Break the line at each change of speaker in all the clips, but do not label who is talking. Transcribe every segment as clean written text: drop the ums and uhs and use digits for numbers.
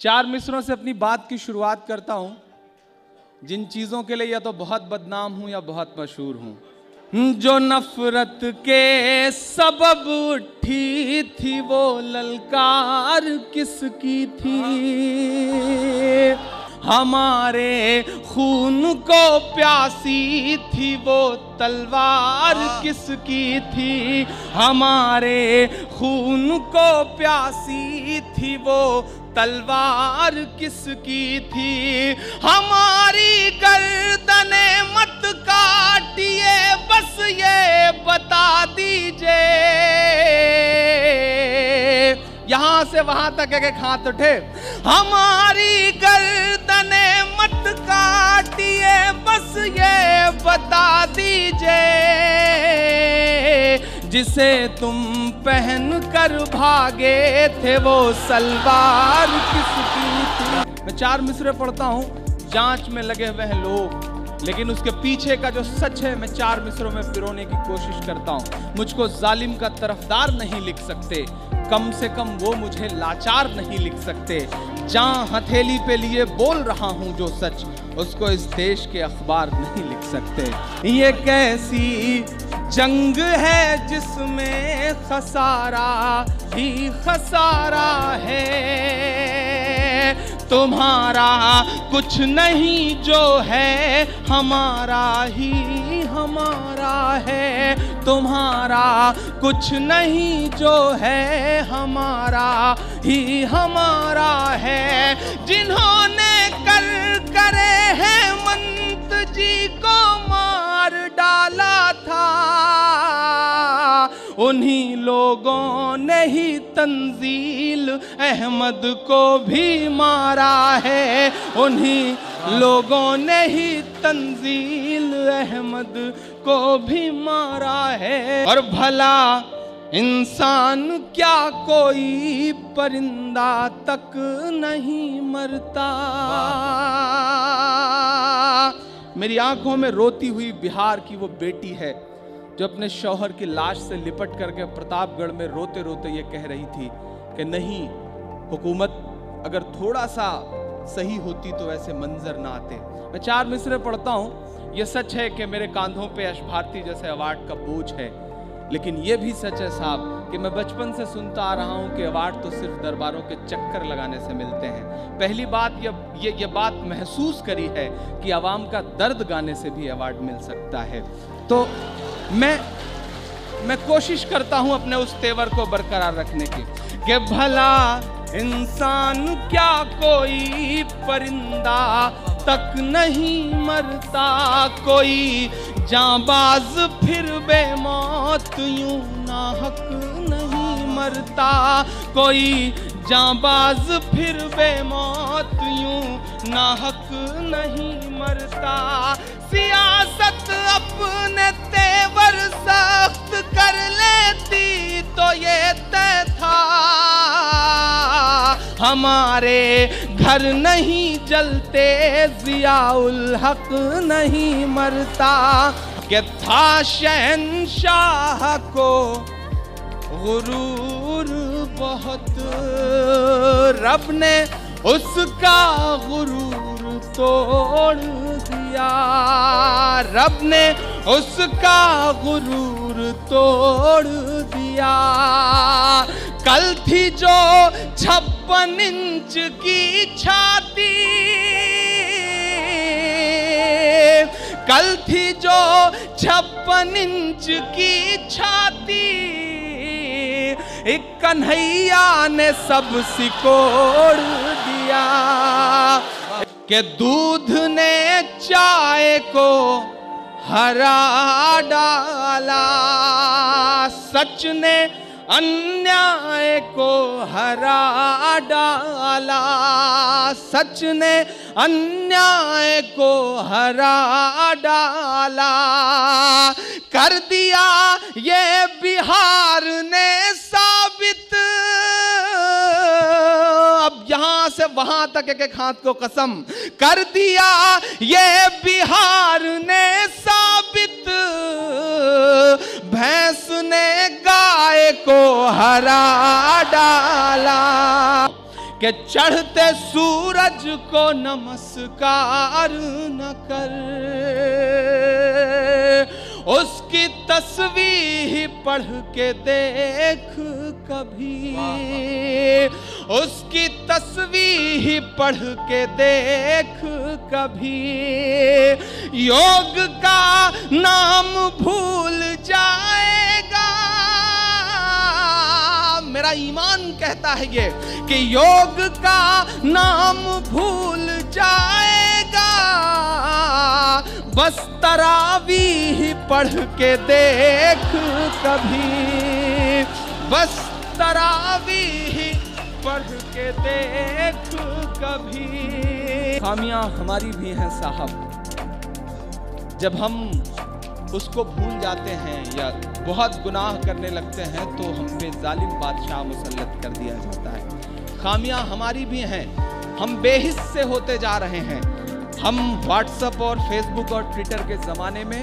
चार मिसरों से अपनी बात की शुरुआत करता हूं, जिन चीजों के लिए या तो बहुत बदनाम हूं या बहुत मशहूर हूं। जो नफरत के सबब उठी थी वो ललकार किसकी थी? हमारे खून को प्यासी थी वो तलवार किसकी थी? हमारे खून को प्यासी थी वो तलवार किसकी थी? हमारी गर्दने मत काटिए, बस ये बता दीजिए। यहां से वहां तक एक हाथ उठे। हमारी गर्दने मत काटिए, बस ये बता दीजिए। जिसे तुम पहन कर भागे थे वो सलवार किसकी थी? मैं चार मिसरे पढ़ता हूं, जांच में लगे हुए हैं लोग, लेकिन उसके पीछे का जो सच है मैं चार मिसरों में पिरोने की कोशिश करता हूं। मुझको जालिम का तरफदार नहीं लिख सकते, कम से कम वो मुझे लाचार नहीं लिख सकते। जहां हथेली पे लिए बोल रहा हूं जो सच, उसको इस देश के अखबार नहीं लिख सकते। ये कैसी जंग है जिसमें खसारा ही खसारा है? तुम्हारा कुछ नहीं जो है हमारा ही हमारा है। तुम्हारा कुछ नहीं जो है हमारा ही हमारा है। जिन्होंने कर करे हेमंत जी को मार डाला था, उन्हीं लोगों ने ही तंजील अहमद को भी मारा है। उन्हीं लोगों ने ही तंजील अहमद को भी मारा है। और भला इंसान क्या कोई परिंदा तक नहीं मरता? मेरी आंखों में रोती हुई बिहार की वो बेटी है जो अपने शौहर की लाश से लिपट करके प्रतापगढ़ में रोते रोते ये कह रही थी कि नहीं, हुकूमत अगर थोड़ा सा सही होती तो ऐसे मंजर ना आते। मैं चार मिसरे पढ़ता हूँ। ये सच है कि मेरे कांधों पे यश भारती जैसे अवार्ड का बोझ है, लेकिन ये भी सच है साहब कि मैं बचपन से सुनता आ रहा हूँ कि अवार्ड तो सिर्फ दरबारों के चक्कर लगाने से मिलते हैं। पहली बात ये बात महसूस करी है कि आवाम का दर्द गाने से भी अवार्ड मिल सकता है। तो मैं कोशिश करता हूं अपने उस तेवर को बरकरार रखने की कि भला इंसान क्या कोई परिंदा तक नहीं मरता? कोई जांबाज फिर बेमौत यूं नाहक नहीं मरता। कोई जांबाज फिर बेमौत यूं नाहक नहीं मरता। सियासत अपने तेवर सख्त कर लेती तो ये तय था, हमारे घर नहीं जलते जियाउल हक नहीं मरता। कि था शहंशाह को गुरूर बहुत, रब ने उसका गुरूर तोड़ दिया। रब ने उसका गुरूर तोड़ दिया। कल थी जो 56 इंच की छाती, कल थी जो 56 इंच की छाती, एक कन्हैया ने सब सिकोड़ दिया। कि दूध ने चाय को हरा डाला, सच ने अन्याय को हरा डाला। सच ने अन्याय को हरा डाला। कर दिया ये बिहार ने साबित, अब यहां से वहां तक एक हाथ को कसम, कर दिया ये बिहार ने साबित, भैंस ने गाय को हरा डाला। कि चढ़ते सूरज को नमस्कार न कर, उसकी तस्वीर पढ़ के देख कभी, उसकी तस्वीर पढ़ के देख कभी, योग का नाम भूल जाएगा। मेरा ईमान कहता है ये कि योग का नाम भूल जाएगा, बस तरावीह पढ़ के देख कभी, बस तरावीह पढ़ के देख कभी। खामियां हमारी भी हैं साहब, जब हम उसको भूल जाते हैं या बहुत गुनाह करने लगते हैं तो हम पे जालिम बादशाह मुसल्लत कर दिया जाता है। खामियां हमारी भी हैं, हम बेहिस से होते जा रहे हैं। हम व्हाट्सएप और फेसबुक और ट्विटर के ज़माने में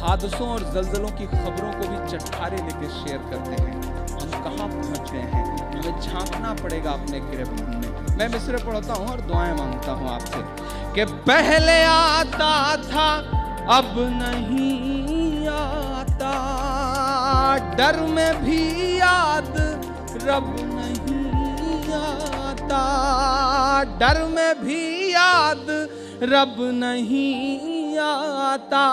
हादसों और जल्जलों की खबरों को भी चटखारे लेके शेयर करते हैं। हम कहाँ पहुँच गए हैं, हमें झांकना पड़ेगा अपने गिरफ्त में। मैं मिसरे पढ़ता हूँ और दुआएं मांगता हूँ आपसे कि पहले आता था अब नहीं आता, डर में भी याद रब नहीं आता, डर में भी याद रब नहीं आता,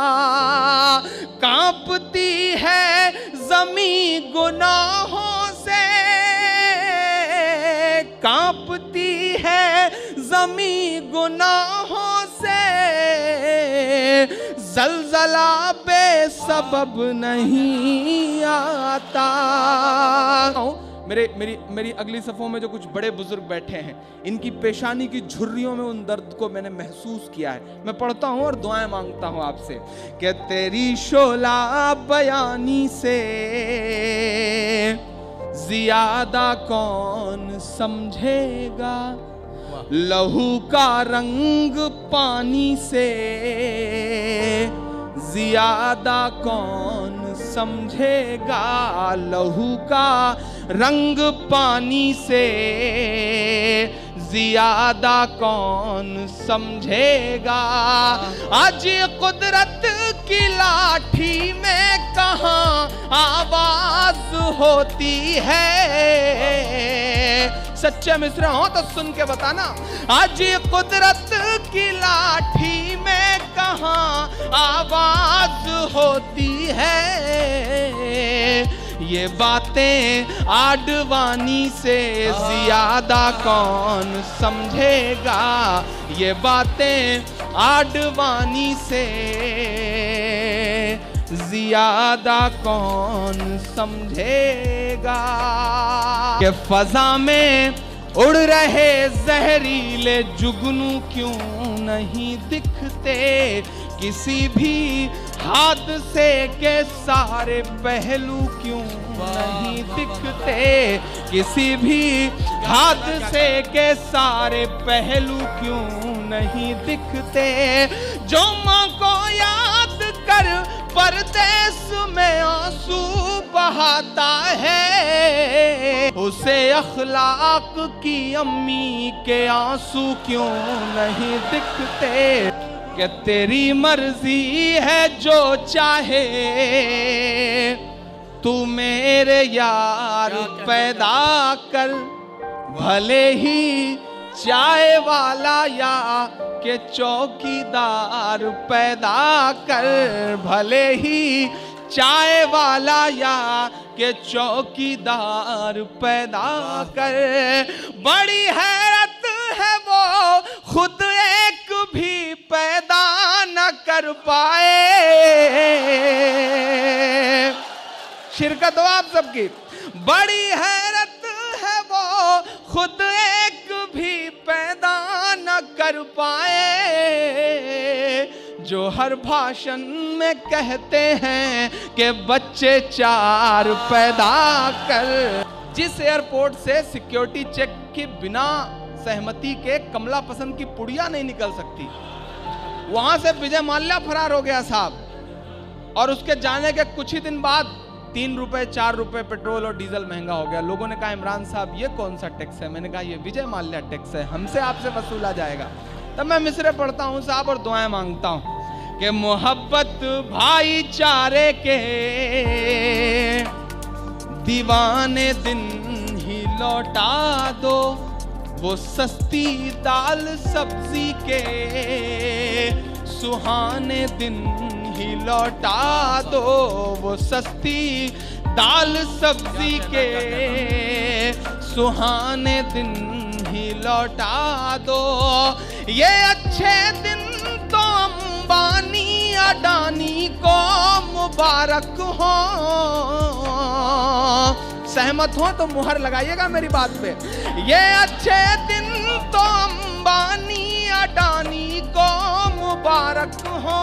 कांपती है ज़मीं गुनाहों से, कांपती है ज़मीं गुनाहों से, ज़लज़ला बेसबब नहीं आता। मेरी अगली सफ़ों में जो कुछ बड़े बुजुर्ग बैठे हैं, इनकी पेशानी की झुर्रियों में उन दर्द को मैंने महसूस किया है। मैं पढ़ता हूँ और दुआएं मांगता हूँ आपसे कि तेरी शोला बयानी से ज़ियादा कौन समझेगा, लहू का रंग पानी से ज़ियादा कौन समझेगा, लहू का रंग पानी से ज़ियादा कौन समझेगा। आज कुदरत की लाठी में कहाँ आवाज़ होती है, सच्चे मिसरे हो तो सुन के बताना। आज कुदरत की लाठी में कहाँ आवाज़ होती है, ये बातें आडवाणी से ज़्यादा कौन समझेगा, ये बातें आडवाणी से ज़्यादा कौन समझेगा। कि फ़ज़ा में उड़ रहे जहरीले जुगनू क्यों नहीं दिखते, किसी भी हादसे के सारे पहलू क्यों नहीं दिखते, किसी भी हादसे के सारे पहलू क्यों नहीं दिखते। जो माँ को याद कर परदेस में आंसू बहाता है, उसे अखलाक की अम्मी के आंसू क्यों नहीं दिखते। कि तेरी मर्जी है जो चाहे तू मेरे यार पैदा कर, भले ही चाय वाला या के चौकीदार पैदा कर, भले ही चाय वाला या के चौकीदार पैदा कर। बड़ी हैरत है वो खुद एक भी पैदा न कर पाए। शिरकत हो आप सबकी। बड़ी हैरत है वो खुद एक भी पैदा न कर पाए, जो हर भाषण में कहते हैं कि बच्चे चार पैदा कर। जिस एयरपोर्ट से सिक्योरिटी चेक के बिना सहमति के कमला पसंद की पुड़िया नहीं निकल सकती, वहां से विजय माल्या फरार हो गया साहब, और उसके जाने के कुछ ही दिन बाद 3 रुपए 4 रुपए पेट्रोल और डीजल महंगा हो गया। लोगों ने कहा इमरान साहब ये कौन सा टैक्स है? मैंने कहा ये विजय माल्या टैक्स है, हमसे आपसे वसूला जाएगा। तब मैं मिसरे पढ़ता हूँ साहब और दुआएं मांगता हूँ कि मोहब्बत भाईचारे के दीवाने दिन ही लौटा दो, वो सस्ती दाल सब्जी के सुहाने दिन ही लौटा दो, वो सस्ती दाल सब्जी के सुहाने दिन ही लौटा दो। ये अच्छे दिन तो अंबानी अडानी को मुबारक हो। सहमत हो तो मुहर लगाइएगा मेरी बात पे। ये अच्छे दिन तो अंबानी अडानी को मुबारक हो।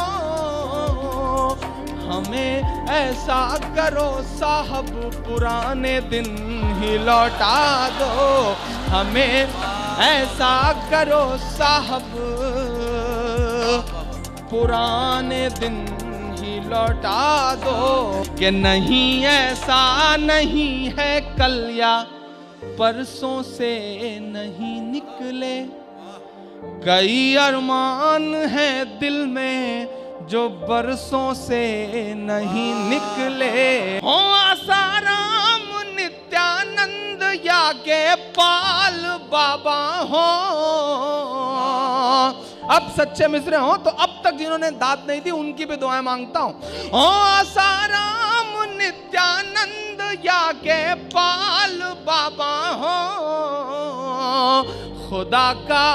हमें ऐसा करो साहब पुराने दिन ही लौटा दो, हमें ऐसा करो साहब पुराने दिन ही लौटा दो। कि नहीं ऐसा नहीं है कल या परसों से नहीं निकले, कई अरमान हैं दिल में जो बरसों से नहीं निकले। हो आसाराम नित्यानंद या के पाल बाबा हो। अब सच्चे मिसरे हो तो अब तक जिन्होंने दाद नहीं दी उनकी भी दुआएं मांगता हूं। हो आसाराम नित्यानंद या के पाल बाबा हो। खुदा का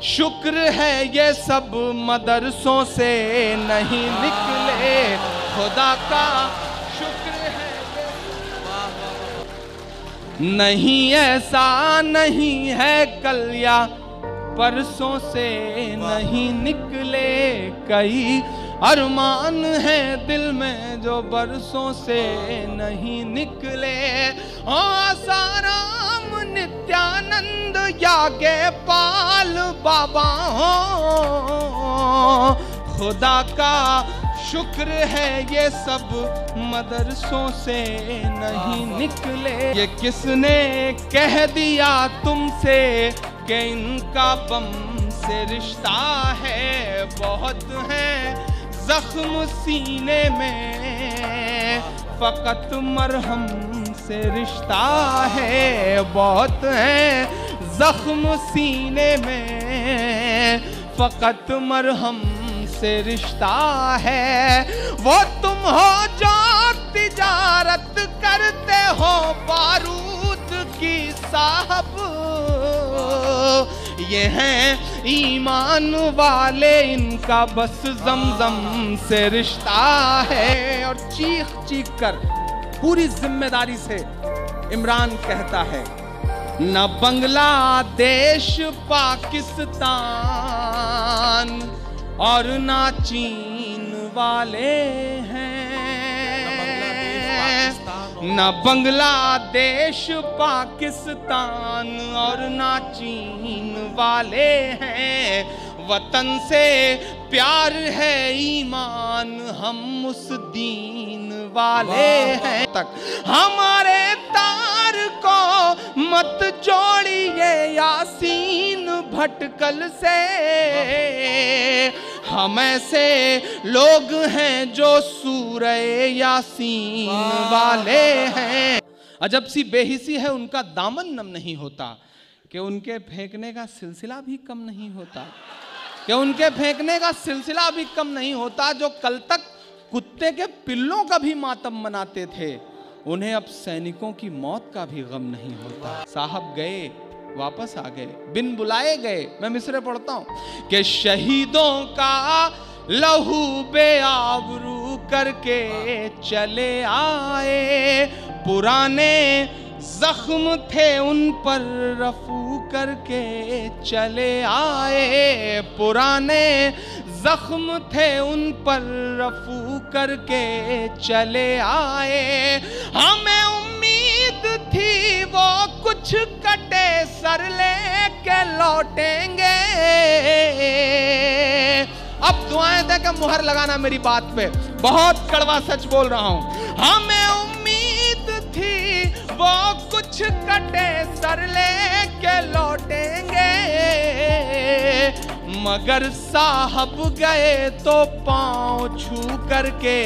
शुक्र है ये सब मदरसों से नहीं निकले, खुदा का शुक्र है नहीं ऐसा नहीं है कल या परसों से नहीं निकले, कई अरमान हैं दिल में जो बरसों से नहीं निकले। आसाराम नित्यानंद यागे पाल बाबा हो। खुदा का शुक्र है ये सब मदरसों से नहीं निकले। ये किसने कह दिया तुमसे कि इनका बम से रिश्ता है? बहुत है जख्म सीने में फकत मरहम से रिश्ता है। बहुत है जख्म सीने में फकत मरहम से रिश्ता है। वो तुम हो जो तिजारत करते हो बारूद की साहब, ये हैं ईमान वाले इनका बस जमजम से रिश्ता है। और चीख चीख कर पूरी जिम्मेदारी से इमरान कहता है, न बांग्लादेश पाकिस्तान और ना चीन वाले हैं, न बांग्लादेश पाकिस्तान और ना चीन वाले हैं। वतन से प्यार है ईमान हम उस दीन वाले हैं। तक हमारे तार को मत जोड़िए यासीन भटकल से, हम ऐसे लोग हैं जो सूरह यासीन वाले हैं। अजब सी बेहिसी है उनका दामन नम नहीं होता, कि उनके फेंकने का सिलसिला भी कम नहीं होता, कि उनके फेंकने का सिलसिला भी कम नहीं होता। जो कल तक कुत्ते के पिल्लों का भी मातम मनाते थे, उन्हें अब सैनिकों की मौत का भी गम नहीं होता। साहब गए वापस आ गए, बिन बुलाए गए। मैं मिसरे पढ़ता हूं कि शहीदों का लहू बेआबरू करके चले आए, पुराने जख्म थे उन पर रफू करके चले आए, पुराने जख्म थे उन पर रफू करके चले आए। हमें उम्मीद थी वो कुछ कटे सर लेके लौटेंगे। अब दुआएं दे के मुहर लगाना मेरी बात पे, बहुत कड़वा सच बोल रहा हूं। हमें उम्मीद वो कुछ कटे सर लेके लौटेंगे, मगर साहब गए तो पांव छू करके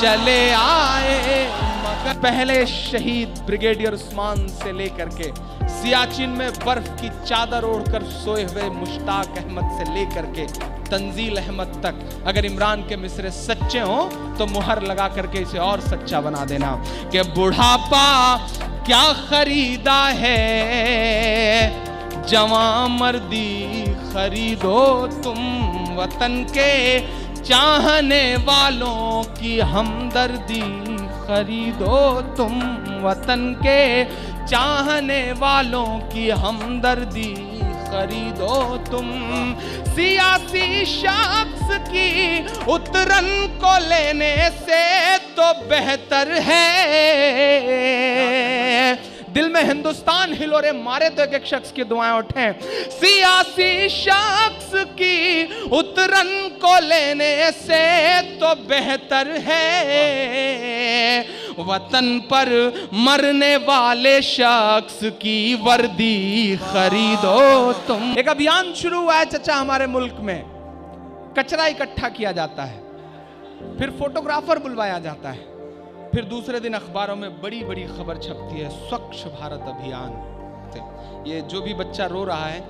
चले आए। मगर पहले शहीद ब्रिगेडियर उस्मान से लेकर के सियाचिन में बर्फ की चादर ओढ़कर सोए हुए मुश्ताक अहमद से लेकर के तंजील अहमद तक, अगर इमरान के मिसरे सच्चे हों तो मुहर लगा करके इसे और सच्चा बना देना कि बुढ़ापा क्या खरीदा है, जवां मर्दी खरीदो तुम, वतन के चाहने वालों की हमदर्दी खरीदो तुम, वतन के चाहने वालों की हमदर्दी खरीदो तुम। सियासी शख्स की उतरन को लेने से तो बेहतर है, दिल में हिंदुस्तान हिलोरे मारे तो एक एक शख्स की दुआएं उठें। सियासी शख्स की उतरन को लेने से तो बेहतर है, वतन पर मरने वाले शख्स की वर्दी खरीदो तुम। एक अभियान शुरू हुआ है चचा हमारे मुल्क में, कचरा इकट्ठा किया जाता है, फिर फोटोग्राफर बुलवाया जाता है, फिर दूसरे दिन अखबारों में बड़ी बड़ी खबर छपती है स्वच्छ भारत अभियान से। ये जो भी बच्चा रो रहा है,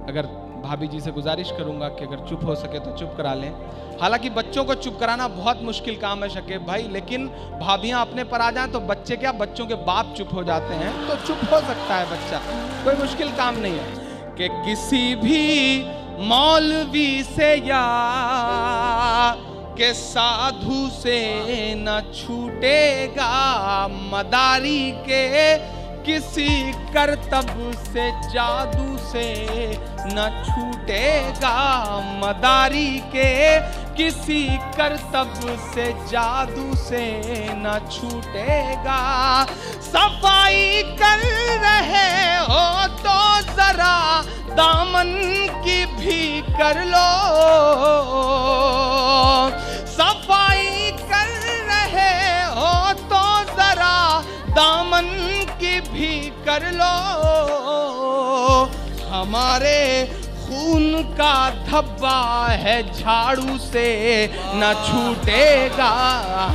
अगर भाभी जी से गुजारिश करूंगा कि अगर चुप हो सके तो चुप करा लें। हालांकि बच्चों को चुप कराना बहुत मुश्किल काम है शकीब भाई, लेकिन भाभियां अपने पर आ जाएं तो बच्चे क्या, बच्चों के बाप चुप हो जाते हैं, तो चुप हो सकता है बच्चा, कोई मुश्किल काम नहीं है। कि किसी भी मौलवी से या के साधु से न छूटेगा, मदारी के किसी करतब से जादू से न छूटेगा, मदारी के किसी करतब से जादू से न छूटेगा। सफाई कर रहे हो तो जरा दामन की भी कर लो, सफाई कर रहे हो तो जरा दामन की भी कर लो। हमारे खून का धब्बा है झाड़ू से न छूटेगा,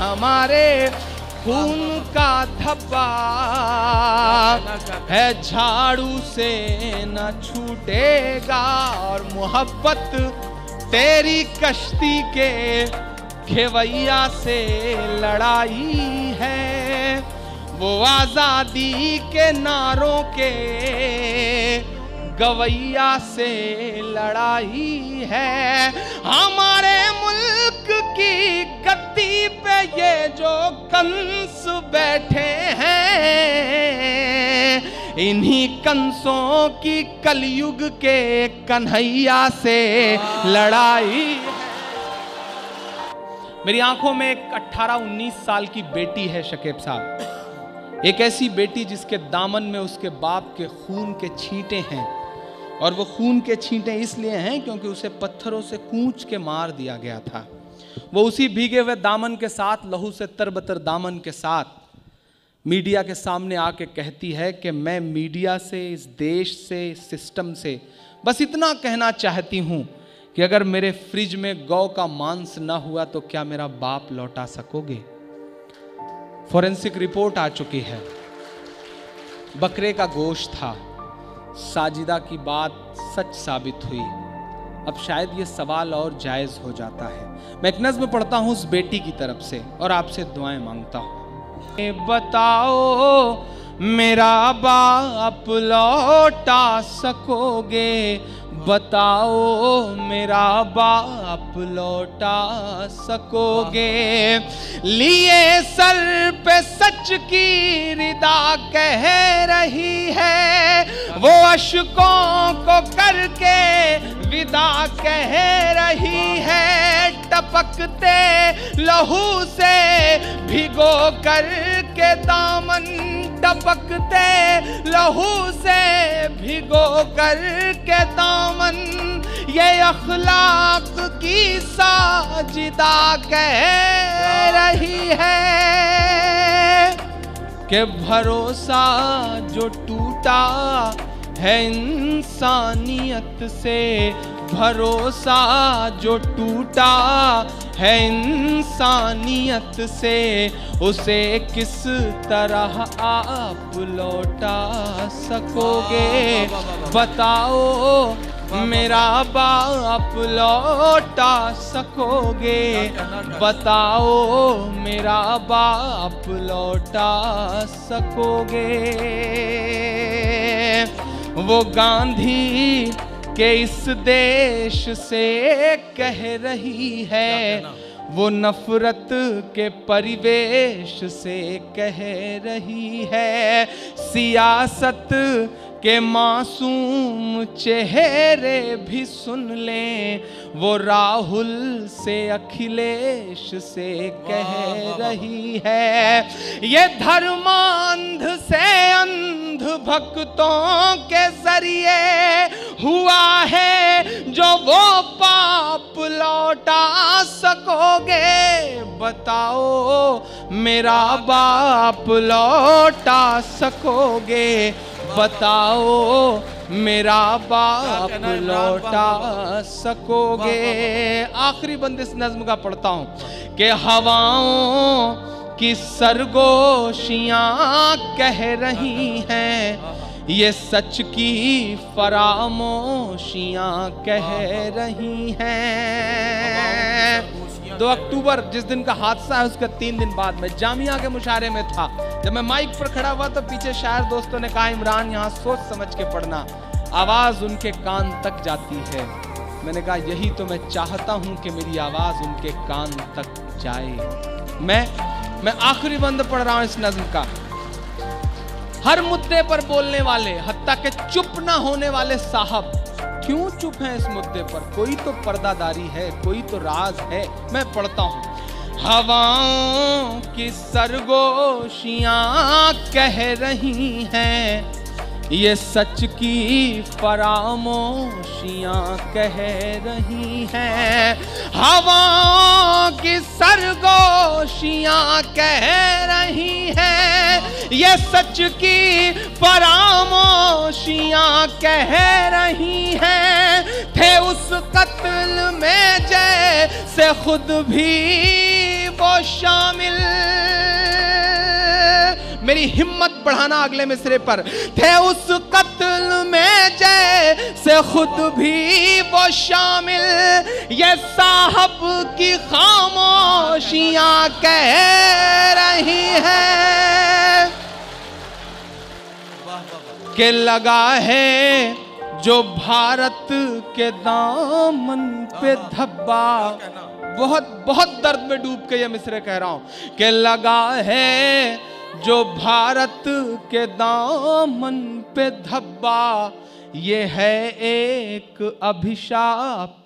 हमारे खून का धब्बा है झाड़ू से न छूटेगा। और मोहब्बत तेरी कश्ती के खेवैया से लड़ाई है, वो आजादी के नारों के गवैया से लड़ाई है। हमारे मुल्क की गद्दी पे ये जो कंस बैठे हैं, इन्हीं कंसों की कलयुग के कन्हैया से लड़ाई है। मेरी आंखों में एक 18-19 साल की बेटी है शकीब साहब, एक ऐसी बेटी जिसके दामन में उसके बाप के खून के छींटे हैं, और वो खून के छींटे इसलिए हैं क्योंकि उसे पत्थरों से कूच के मार दिया गया था। वो उसी भीगे हुए दामन के साथ, लहू से तरबतर दामन के साथ मीडिया के सामने आके कहती है कि मैं मीडिया से, इस देश से, इस सिस्टम से बस इतना कहना चाहती हूँ कि अगर मेरे फ्रिज में गौ का मांस ना हुआ तो क्या मेरा बाप लौटा सकोगे? फॉरेंसिक रिपोर्ट आ चुकी है, बकरे का गोश्त था, साजिदा की बात सच साबित हुई। अब शायद ये सवाल और जायज हो जाता है। मैं एक नज़्म पढ़ता हूँ उस बेटी की तरफ से और आपसे दुआएं मांगता हूँ। बताओ मेरा बाप लौटा सकोगे, बताओ मेरा बाप लौटा सकोगे। लिए सर पे सच की रिदा कह रही है, वो अश्कों को करके विदा कह रही है। टपकते लहू से भिगो कर के दामन, टपकते लहू से भिगो कर के दामन, ये अखलाक की साजिदा कह रही है कि भरोसा जो टूटा है इंसानियत से, भरोसा जो टूटा है इंसानियत से, उसे किस तरह आप लौटा सकोगे? बताओ मेरा बाप लौटा सकोगे? बताओ मेरा बाप लौटा सकोगे? वो गांधी के इस देश से कह रही है, वो नफरत के परिवेश से कह रही है, सियासत के मासूम चेहरे भी सुन लें, वो राहुल से अखिलेश से कह रही है। ये धर्मांध से अंध भक्तों के जरिए हुआ है जो वो पाप लौटा सकोगे? बताओ मेरा बाप लौटा सकोगे? बताओ मेरा बाप लौटा सकोगे? आखिरी बंद इस नज्म का पढ़ता हूं कि हवाओं की सरगोशियां कह रही हैं, ये सच की फरामोशियां कह रही हैं। 2 अक्टूबर जिस दिन का हादसा है उसके 3 दिन बाद मैं जामिया के मुशारे में था। जब मैं माइक पर खड़ा हुआ तो पीछे शायर दोस्तों ने कहा, इमरान यहाँ सोच समझ के पढ़ना, आवाज उनके कान तक जाती है। मैंने कहा यही तो मैं चाहता हूं कि मेरी आवाज उनके कान तक जाए। मैं आखिरी बंद पढ़ रहा हूं इस नज्म का। हर मुद्दे पर बोलने वाले, हत्ता के चुप ना होने वाले साहब क्यों चुप हैं इस मुद्दे पर? कोई तो पर्दादारी है, कोई तो राज है। मैं पढ़ता हूं, हवाओं की सरगोशियां कह रही हैं, ये सच की फरामोशियां कह रही हैं। हवाओं की सरगोशियां कह रही हैं, ये सच की फरामोशियां कह रही हैं। थे उस कत्ल में जैसे खुद भी वो शामिल। मेरी हिम्मत बढ़ाना अगले मिसरे पर। थे उस कत्ल में जैसे खुद भी वो शामिल, ये साहब की खामोशियां कह रही हैं कि लगा है जो भारत के दामन पे धब्बा। बहुत दर्द में डूब के ये मिसरे कह रहा हूं कि लगा है जो भारत के दामन पे धब्बा, ये है एक अभिशाप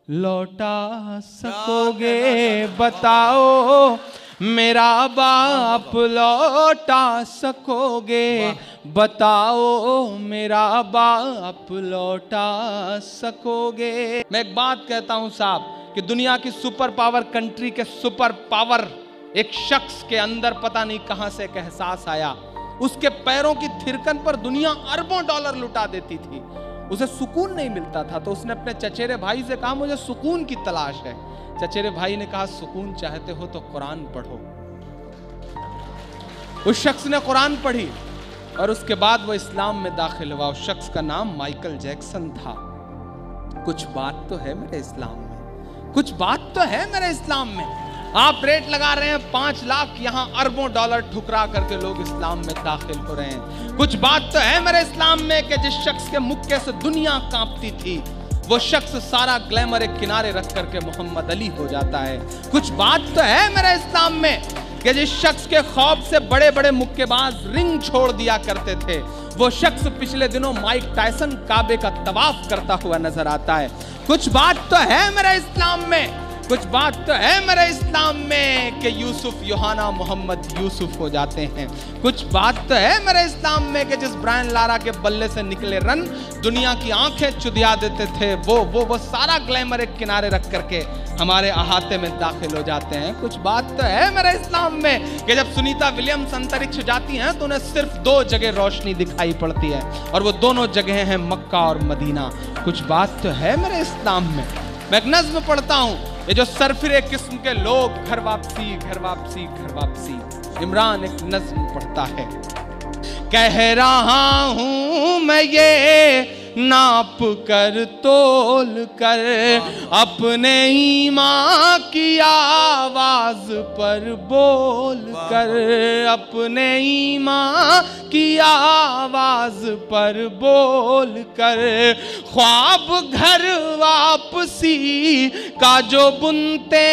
लौटा सकोगे? बताओ मेरा बाप लौटा सकोगे? बताओ मेरा बाप लौटा सकोगे? मैं एक बात कहता हूं साहब कि दुनिया की सुपर पावर कंट्री के सुपर पावर एक शख्स के अंदर पता नहीं कहां से एक एहसास आया। उसके पैरों की थिरकन पर दुनिया अरबों डॉलर लुटा देती थी, उसे सुकून नहीं मिलता था। तो उसने अपने चचेरे भाई से कहा मुझे सुकून की तलाश है। चचेरे भाई ने कहा सुकून चाहते हो तो कुरान पढ़ो। उस शख्स ने कुरान पढ़ी और उसके बाद वो इस्लाम में दाखिल हुआ। उस शख्स का नाम माइकल जैक्सन था। कुछ बात तो है मेरे इस्लाम में, कुछ बात तो है मेरे इस्लाम में। आप रेट लगा रहे हैं 5 लाख, यहाँ अरबों डॉलर ठुकरा करके लोग इस्लाम में दाखिल हो रहे हैं। कुछ बात तो है मेरे इस्लाम में कि जिस शख्स के मुक्के से दुनिया कांपती थी, वो शख्स सारा ग्लैमर एक किनारे रख करके मोहम्मद अली हो जाता है। कुछ बात तो है मेरे इस्लाम में कि जिस शख्स के खौफ से बड़े बड़े मुक्केबाज रिंग छोड़ दिया करते थे, वो शख्स पिछले दिनों माइक टायसन काबे का तवाफ करता हुआ नजर आता है। कुछ बात तो है मेरे इस्लाम में, कुछ बात तो है मेरे इस्लाम में कि यूसुफ यूहाना मोहम्मद यूसुफ हो जाते हैं। कुछ बात तो है मेरे इस्लाम में कि जिस ब्रायन लारा के बल्ले से निकले रन दुनिया की आंखें चुदिया देते थे, वो सारा ग्लैमर एक किनारे रख करके हमारे अहाते में दाखिल हो जाते हैं। कुछ बात तो है मेरे इस्लाम में कि जब सुनीता विलियम्स अंतरिक्ष जाती हैं तो उन्हें सिर्फ 2 जगह रोशनी दिखाई पड़ती है और वो दोनों जगह हैं मक्का और मदीना। कुछ बात तो है मेरे इस्लाम में। मैं एक नज्म पढ़ता हूँ, ये जो सरफिरे किस्म के लोग, घर वापसी घर वापसी घर वापसी। इमरान एक नज्म पढ़ता है, कह रहा हूँ मैं ये नाप कर तोल कर अपने ईमान की आवाज पर बोल कर, अपने ईमान की आवाज पर बोल कर, ख्वाब घर वापसी का जो बुनते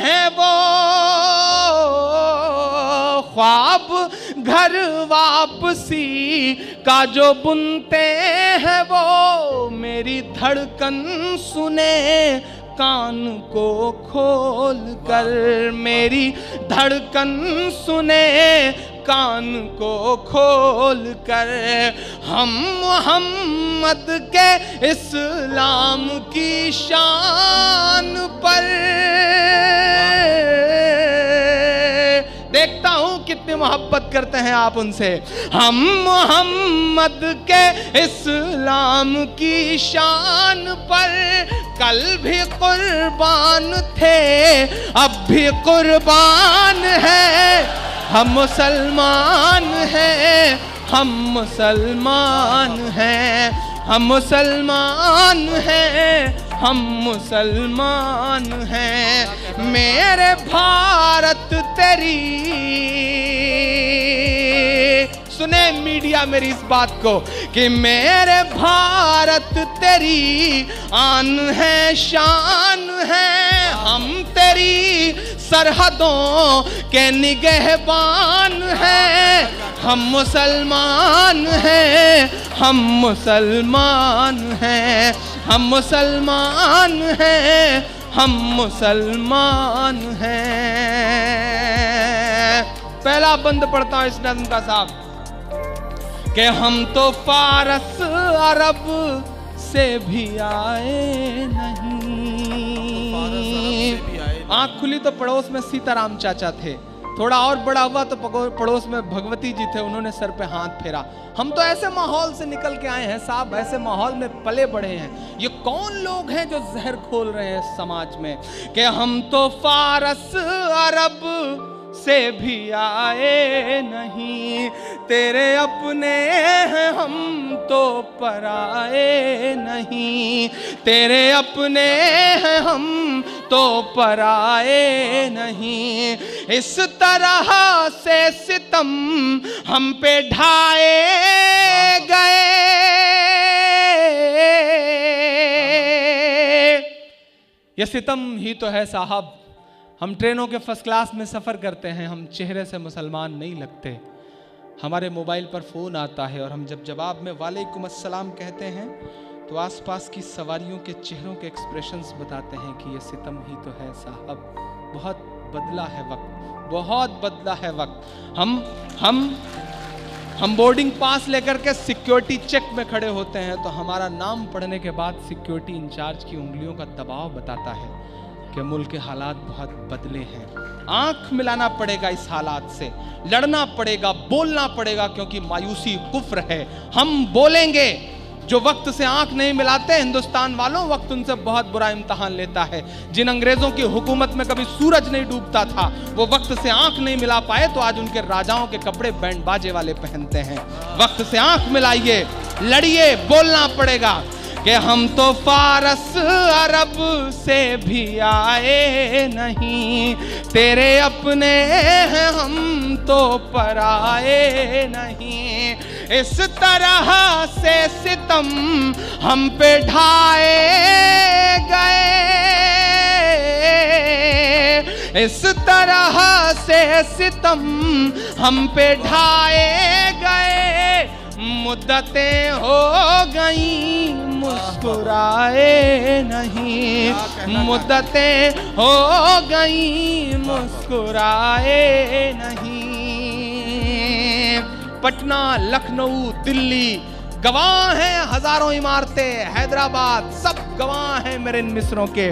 हैं वो, ख्वाब घर वापसी का जो बुनते हैं वो, मेरी धड़कन सुने कान को खोल कर, मेरी धड़कन सुने कान को खोल कर। हम मोहम्मद के इस्लाम की शान पर, देखता हूं कितनी मोहब्बत करते हैं आप उनसे। हम मोहम्मद के इस्लाम की शान पर कल भी कुर्बान थे, अब भी कुर्बान है। हम मुसलमान हैं, हम मुसलमान हैं, हम मुसलमान हैं, हम मुसलमान हैं। मेरे भारत तेरी, सुने मीडिया मेरी इस बात को, कि मेरे भारत तेरी आन है शान है। हम तेरी सरहदों के निगहबान हैं। हम मुसलमान हैं, हम मुसलमान हैं, हम मुसलमान हैं, हम मुसलमान हैं। पहला बंद पढ़ता हूं इस नज़्म का साहब, कि हम तो फारस अरब से भी आए नहीं। आंख खुली तो पड़ोस में सीताराम चाचा थे, थोड़ा और बड़ा हुआ तो पड़ोस में भगवती जी थे, उन्होंने सर पे हाथ फेरा। हम तो ऐसे माहौल से निकल के आए हैं साहब, ऐसे माहौल में पले बढ़े हैं। ये कौन लोग हैं जो जहर खोल रहे हैं समाज में, कि हम तो फारस अरब से भी आए नहीं, तेरे अपने हैं हम तो पराए नहीं, तेरे अपने हैं हम तो पराए नहीं। इस तरह से सितम हम पे ढाए गए, ये सितम ही तो है साहब। हम ट्रेनों के फर्स्ट क्लास में सफ़र करते हैं, हम चेहरे से मुसलमान नहीं लगते। हमारे मोबाइल पर फ़ोन आता है और हम जब जवाब में वालेकुम अस्सलाम कहते हैं तो आसपास की सवारियों के चेहरों के एक्सप्रेशंस बताते हैं कि ये सितम ही तो है साहब। बहुत बदला है वक्त, बहुत बदला है वक्त। हम बोर्डिंग पास लेकर के सिक्योरिटी चेक में खड़े होते हैं तो हमारा नाम पढ़ने के बाद सिक्योरिटी इंचार्ज की उंगलियों का दबाव बताता है कि मुल्क के हालात बहुत बदले हैं। आंख मिलाना पड़ेगा इस हालात से, लड़ना पड़ेगा, बोलना पड़ेगा, क्योंकि मायूसी कुफ्र है। हम बोलेंगे। जो वक्त से आंख नहीं मिलाते हिंदुस्तान वालों, वक्त उनसे बहुत बुरा इम्तहान लेता है। जिन अंग्रेजों की हुकूमत में कभी सूरज नहीं डूबता था, वो वक्त से आंख नहीं मिला पाए तो आज उनके राजाओं के कपड़े बैंड बाजे वाले पहनते हैं। वक्त से आंख मिलाइए, लड़िए, बोलना पड़ेगा कि हम तो फारस अरब से भी आए नहीं, तेरे अपने हैं हम तो पराए नहीं। इस तरह से सितम हम पे ढाए गए, इस तरह से सितम हम पे ढाए गए। मुद्दतें हो गई मुस्कुराए नहीं, मुद्दतें हो गई मुस्कुराए नहीं। पटना, लखनऊ, दिल्ली गवाह हैं, हजारों इमारतें, हैदराबाद सब गवाह हैं मेरे इन मिसरों के।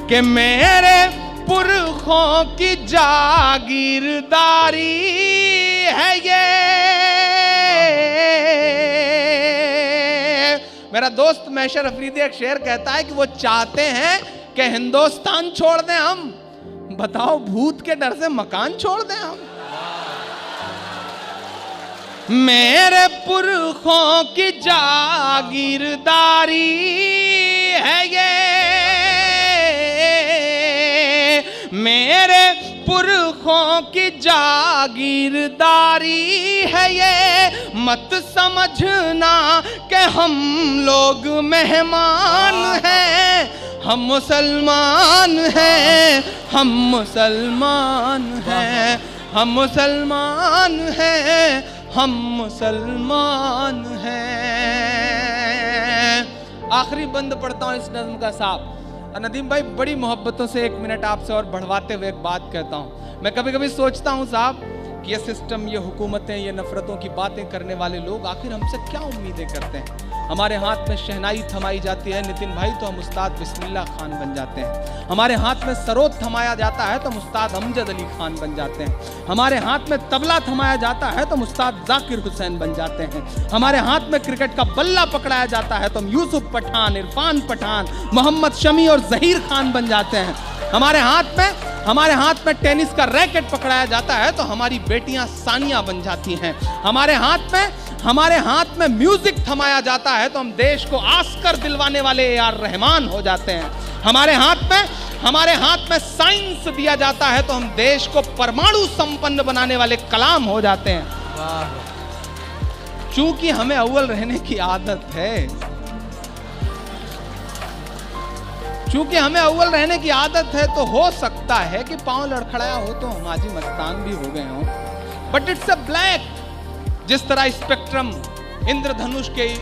कि मेरे पुरखों की जागीरदारी है ये। मेरा दोस्त मैशर अफरीदी एक शेर कहता है कि वो चाहते हैं कि हिंदुस्तान छोड़ दें हम। बताओ, भूत के डर से मकान छोड़ दें हम? मेरे पुरखों की जागीरदारी है ये, मेरे पुरखों की जागीरदारी है ये। मत समझना कि हम लोग मेहमान हैं, हम मुसलमान हैं, हम मुसलमान हैं, हम मुसलमान हैं, हम मुसलमान हैं। आखिरी बंद पढ़ता हूं इस नज़्म का साहब। नदीम भाई, बड़ी मोहब्बतों से 1 मिनट आपसे और बढ़वाते हुए एक बात कहता हूं। मैं कभी कभी सोचता हूं साहब कि ये सिस्टम, ये हुकूमतें, ये नफरतों की बातें करने वाले लोग आखिर हमसे क्या उम्मीदें करते हैं। हमारे हाथ में शहनाई थमाई जाती है नितिन भाई तो हम उस्ताद बिस्मिल्लाह खान बन जाते हैं। हमारे हाथ में सरोद थमाया जाता है तो हम उस्ताद अमजद अली खान बन जाते हैं। हमारे हाथ में तबला थमाया जाता है तो हम उस्ताद जाकिर हुसैन बन जाते हैं। हमारे हाथ में क्रिकेट का बल्ला पकड़ाया जाता है तो हम यूसुफ पठान, इरफान पठान, मोहम्मद शमी और जहीर खान बन जाते हैं। हमारे हाथ में टेनिस का रैकेट पकड़ाया जाता है तो हमारी बेटियां सानिया बन जाती हैं। हमारे हाथ में म्यूजिक थमाया जाता है तो हम देश को आस्कर दिलवाने वाले ए.आर. रहमान हो जाते हैं। हमारे हाथ में साइंस दिया जाता है तो हम देश को परमाणु संपन्न बनाने वाले कलाम हो जाते हैं। चूंकि हमें अव्वल रहने की आदत है, तो हो सकता है कि पांव लड़खड़ाया हो तो हम हाजी मस्तान भी हो गए हों, बट इट्स अ ब्लैक। जिस तरह स्पेक्ट्रम इंद्रधनुष के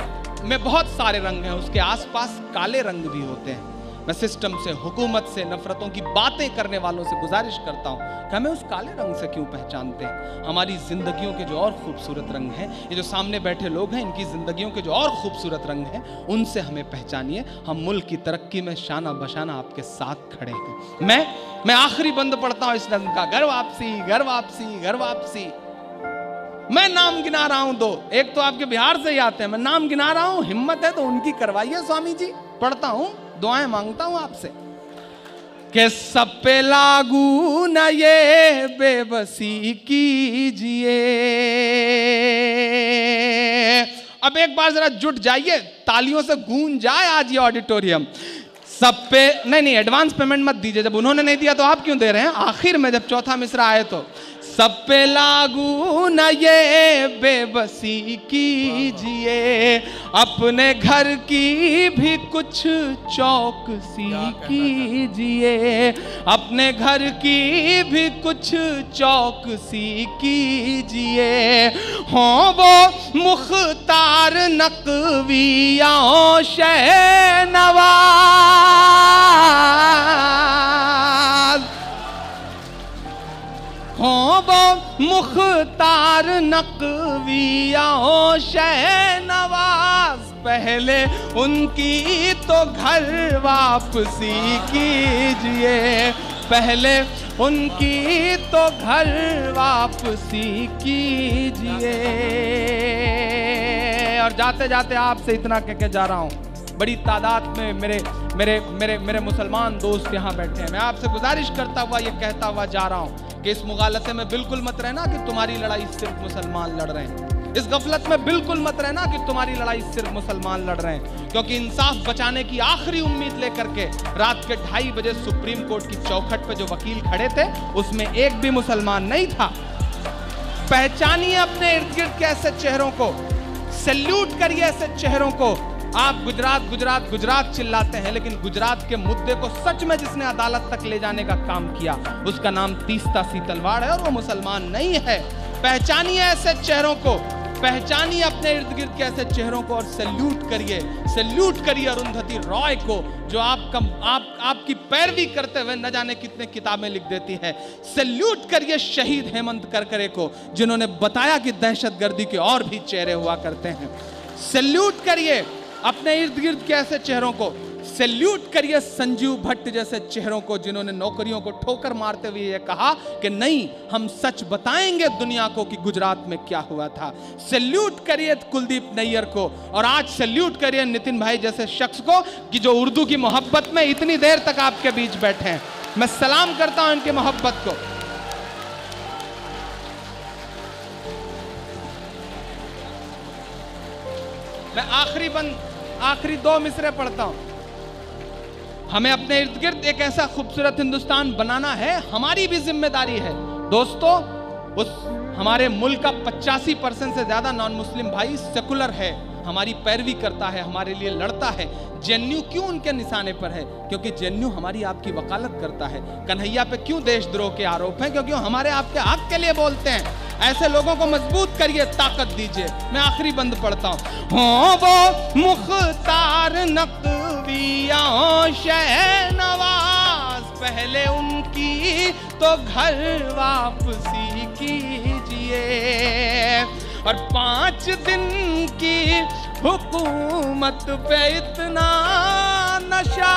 में बहुत सारे रंग हैं, उसके आसपास काले रंग भी होते हैं। मैं सिस्टम से, हुकूमत से, नफरतों की बातें करने वालों से गुजारिश करता हूं कि हमें उस काले रंग से क्यों पहचानते हैं। हमारी जिंदगियों के जो और खूबसूरत रंग हैं, ये जो सामने बैठे लोग हैं, इनकी जिंदगियों के जो और खूबसूरत रंग हैं, उनसे हमें पहचानिए। हम मुल्क की तरक्की में शाना बशाना आपके साथ खड़े हैं। मैं आखिरी बंद पढ़ता हूं इस नज़्म का। घर वापसी, घर वापसी, घर वापसी। मैं नाम गिना रहा हूं 2, एक तो आपके बिहार से ही आते हैं। मैं नाम गिना रहा हूं, हिम्मत है तो उनकी करवाइए स्वामी जी। पढ़ता हूं, दुआएं मांगता हूं आपसे कि सब पे लागू न ये बेबसी कीजिए। अब एक बार जरा जुट जाइए, तालियों से गूंज जाए आज ये ऑडिटोरियम। सब पे नहीं, एडवांस पेमेंट मत दीजिए। जब उन्होंने नहीं दिया तो आप क्यों दे रहे हैं? आखिर में जब चौथा मिसरा आए तो सब पे लागू न ये बेबसी कीजिए, अपने घर की भी कुछ चौकसी कीजिए, अपने घर की भी कुछ चौकसी कीजिए। हो वो मुख्तार नकवी या शहनवाज, हो वो मुख्तार नकविया हो शहनवाज, पहले उनकी तो घर वापसी कीजिए, पहले उनकी तो घर वापसी कीजिए। और जाते जाते आपसे इतना कह के जा रहा हूं, बड़ी तादाद में मेरे मुसलमान दोस्त यहाँ बैठे हैं। मैं आपसे गुजारिश करता हुआ ये कहता हुआ जा रहा हूँ कि इस मुगालते में बिल्कुल मत रहना कि तुम्हारी लड़ाई सिर्फ मुसलमान लड़ रहे हैं। इस गफलत में बिल्कुल मत रहना कि तुम्हारी लड़ाई सिर्फ मुसलमान लड़ रहे हैं, क्योंकि इंसाफ बचाने की आखिरी उम्मीद लेकर के रात के 2:30 बजे सुप्रीम कोर्ट की चौखट पे जो वकील खड़े थे, उसमें एक भी मुसलमान नहीं था। पहचानिए अपने इर्द गिर्द के ऐसे चेहरों को, सैल्यूट करिए ऐसे चेहरों को। आप गुजरात गुजरात गुजरात चिल्लाते हैं, लेकिन गुजरात के मुद्दे को सच में जिसने अदालत तक ले जाने का काम किया, उसका नाम तीस्ता सीतलवाड़ है और वो मुसलमान नहीं है। पहचानिए ऐसे चेहरों को, पहचानिए अपने इर्द गिर्द के ऐसे चेहरों को और सैल्यूट करिए अरुंधति रॉय को, जो आपकी पैरवी करते हुए न जाने कितने किताबें लिख देती है। सैल्यूट करिए शहीद हेमंत करकरे को, जिन्होंने बताया कि दहशतगर्दी के और भी चेहरे हुआ करते हैं। सैल्यूट करिए अपने इर्द गिर्द के ऐसे चेहरों को, सैल्यूट करिए संजीव भट्ट जैसे चेहरों को, जिन्होंने नौकरियों को ठोकर मारते हुए यह कहा कि नहीं, हम सच बताएंगे दुनिया को कि गुजरात में क्या हुआ था। सैल्यूट करिए कुलदीप नैयर को, और आज सैल्यूट करिए नितिन भाई जैसे शख्स को कि जो उर्दू की मोहब्बत में इतनी देर तक आपके बीच बैठे हैं। मैं सलाम करता हूं इनकी मोहब्बत को। मैं आखिरी 2 मिसरे पढ़ता हूं। हमें अपने इर्द गिर्द एक ऐसा खूबसूरत हिंदुस्तान बनाना है, हमारी भी जिम्मेदारी है दोस्तों। उस हमारे मुल्क का 85% से ज्यादा नॉन मुस्लिम भाई सेकुलर है, हमारी पैरवी करता है, हमारे लिए लड़ता है। जेएनयू क्यों उनके निशाने पर है? क्योंकि जेएनयू हमारी आपकी वकालत करता है। कन्हैया पे क्यों देशद्रोह के आरोप हैं? क्योंकि हमारे आपके हक के लिए बोलते हैं। ऐसे लोगों को मजबूत करिए, ताकत दीजिए। मैं आखिरी बंद पढ़ता हूं। हो वो मुख्तार नकविया शहनवाज, पहले उनकी तो घर वापसी कीजिए, और 5 दिन की हुकूमत पे इतना नशा।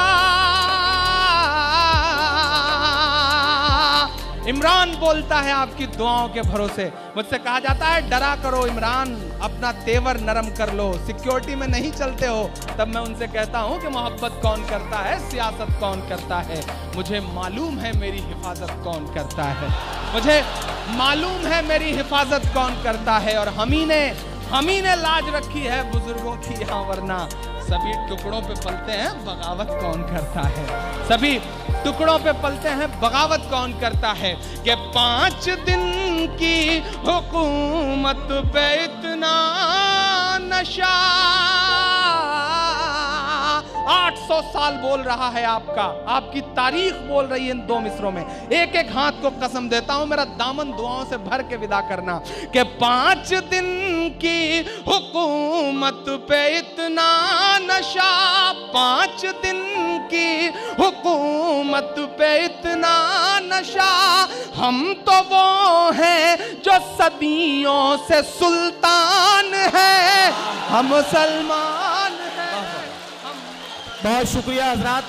इमरान बोलता है आपकी दुआओं के भरोसे। मुझसे कहा जाता है डरा करो इमरान, अपना तेवर नरम कर लो, सिक्योरिटी में नहीं चलते हो। तब मैं उनसे कहता हूं कि मोहब्बत कौन करता है, सियासत कौन करता है। मुझे मालूम है मेरी हिफाजत कौन करता है, मुझे मालूम है मेरी हिफाजत कौन करता है। और हम ही ने लाज रखी है बुजुर्गों की यहाँ, वरना सभी टुकड़ों पे पलते हैं, बगावत कौन करता है। सभी टुकड़ों पे पलते हैं, बगावत कौन करता है। कि 5 दिन की हुकूमत पे इतना नशा। 800 साल बोल रहा है आपकी तारीख बोल रही है इन 2 मिसरों में। एक एक हाथ को कसम देता हूं, मेरा दामन दुआओं से भर के विदा करना। कि 5 दिन की हुकूमत पे इतना नशा, 5 दिन की हुकूमत पे इतना नशा। हम तो वो हैं जो सदियों से सुल्तान है, हम सलमान हैं।
बहुत शुक्रिया हजरात।